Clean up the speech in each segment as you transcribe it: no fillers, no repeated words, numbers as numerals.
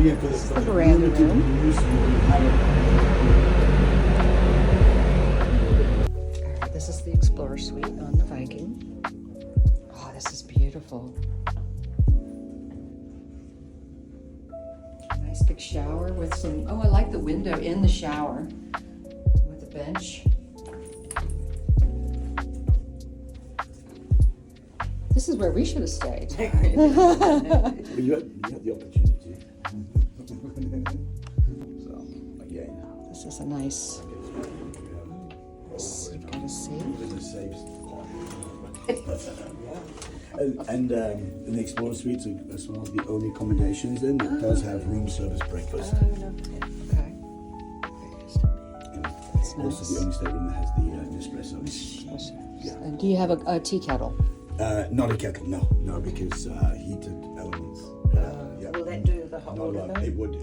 This is the veranda room. Alright, this is the Explorer Suite on the Viking. Oh, this is beautiful. Nice big shower with some, oh, I like the window in the shower with a bench. This is where we should have stayed. Well, you had the opportunity. So, again. This is a nice, you've got to see. And the Explorer Suites are one of the only accommodations in that does have room service breakfast. Okay. It's also the only stateroom that has the Nespresso. Yeah. And do you have a tea kettle? Not a kettle, no, because heated elements. Will that do the hot water? No, it would.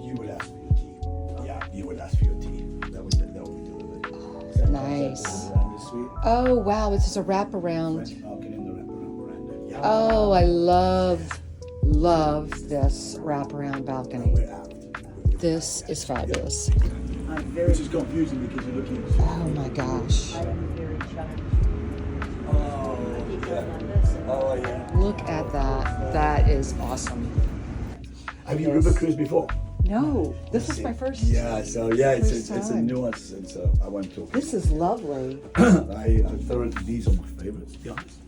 You would ask for your tea. Yeah, you would ask for your tea. That would be delivered. Nice. Suite. Oh wow, this is a wraparound. French balcony and the wraparound veranda. Yeah. Oh, I love this wraparound balcony. We're out. This is fabulous. I'm very, Which is confusing because you're looking at. Oh my gosh. I am very shocked. Oh, yeah. Oh, yeah. Look at that. That is awesome. Have you river cruised before? No, this is my first. Yeah, so yeah, it's a time. nuance, and so I won't talk. This is lovely. I thoroughly, these are my favorites, to be honest.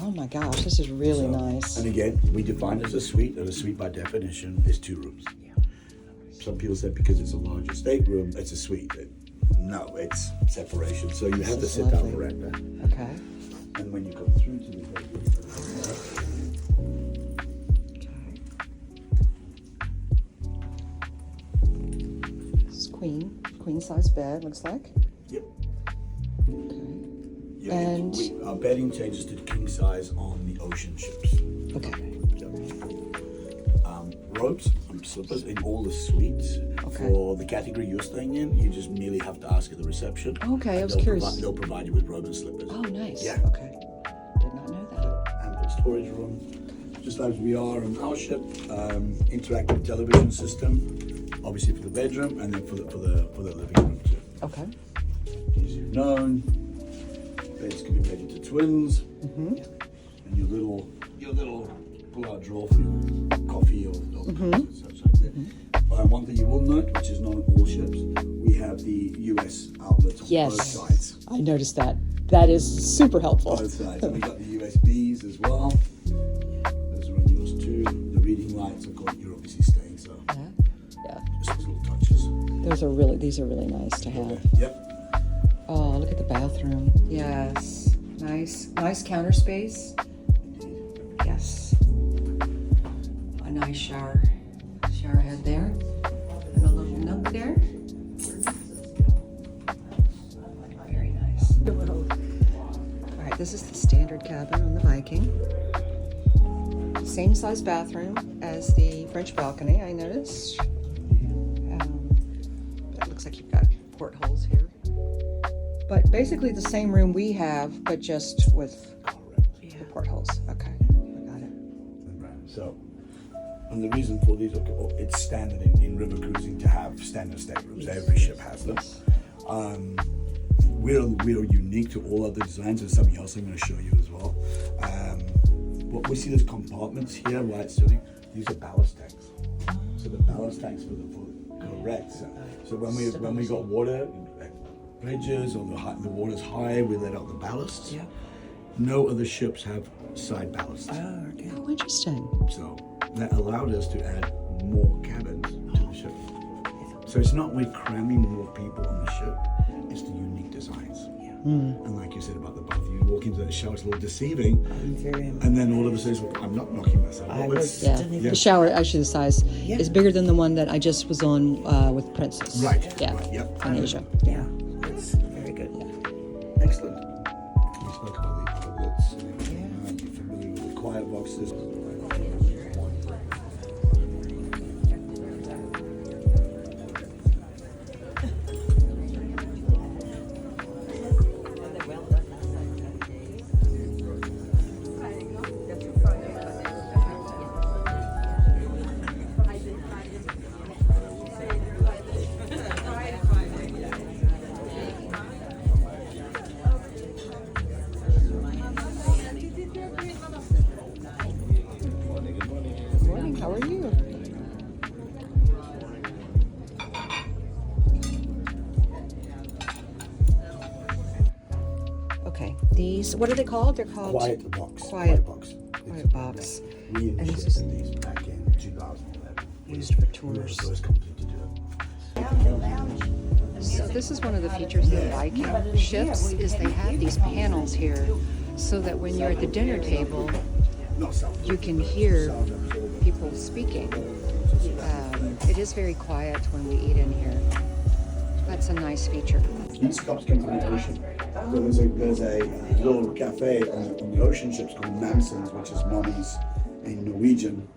Oh my gosh, this is really nice. And again, we define it as a suite, and a suite by definition is 2 rooms. Some people said because it's a larger stateroom, it's a suite. No, it's separation. So you have the sit-down veranda. Okay. And when you come through to the bedroom, This is queen size bed, looks like. yep. Okay. Yeah, And- our bedding changes to king size on the ocean ships. Okay. Robes and slippers in all the suites. Okay. For the category you're staying in, you just merely have to ask at the reception. Okay, I was They'll curious. they'll provide you with robe and slippers. Oh, nice. Yeah. Okay. Did not know that. Ample storage room, just as we are on our ship. Interactive television system, obviously for the bedroom, and then for the living room too. Okay. As you've known, beds can be made into twins, and your little pull-out drawer for your coffee or such like that. One thing you will note, which is not on all ships, we have the US outlets on both sides. I noticed that. That is super helpful. Both sides. And we got the USBs as well. Those are on yours too. The reading lights, of course, you're obviously staying, so Yeah. just those little touches. These are really nice to have. Yep. Oh, look at the bathroom. Yes. Nice counter space. Yes. A nice shower head there. And a little nook there. Very nice. All right, this is the standard cabin on the Viking. Same size bathroom as the French balcony, I noticed. It looks like you've got portholes here. But basically the same room we have, but just with the portholes. Okay, I got it. So, and the reason for these, it's standard in river cruising to have standard staterooms. Every ship has them. We're unique to all other designs, and something else I'm going to show you as well. What we see as compartments here, right? So these are ballast tanks. So the ballast tanks for the correct. So when we got water, bridges or the water's high, we let out the ballasts. Yeah. No other ships have side ballasts. Oh, okay. Oh, interesting. So that allowed us to add more cabins to the ship. So it's not we're cramming more people on the ship, it's the unique designs. Yeah. And like you said about the bath, you walk into the shower, it's a little deceiving, I'm very and then all of a sudden, well, I'm not knocking myself I out. was- Yeah, Yeah. the shower, actually the size Yeah. is bigger than the one that I just was on with Princess. Right, Yeah. right, yep. In Asia. Yeah, it's very good. Excellent. We spoke about the outlets and everything. You're familiar with the quiet boxes. these, what are they called? They're called Quiet box. Quiet box. Quiet box. We And this initiated these back in 2011. Used for We were the tours. first company to do it. So this is one of the features of the Viking ships is they have these panels here so that when you're at the dinner table, you can hear people speaking. It is very quiet when we eat in here. That's a nice feature. These cups come from the ocean. So there's a little cafe on the ocean ships called Nansens, which is mummies in Norwegian.